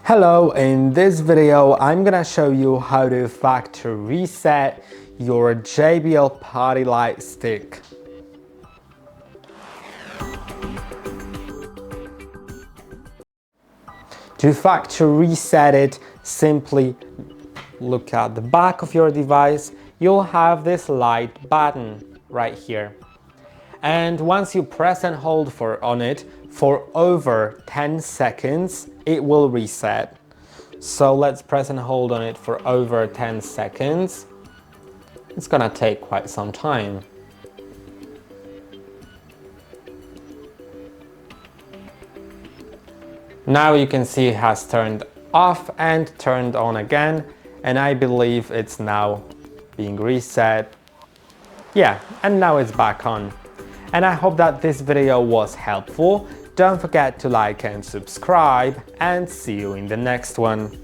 Hello, in this video I'm gonna show you how to factory reset your JBL PartyLight Stick. To factory reset it, simply look at the back of your device. You'll have this light button right here. And once you press and hold on it for over 10 seconds, it will reset. So let's press and hold on it for over 10 seconds. It's gonna take quite some time. Now you can see it has turned off and turned on again, and I believe it's now being reset. Yeah, and now it's back on. And I hope that this video was helpful. Don't forget to like and subscribe, and see you in the next one.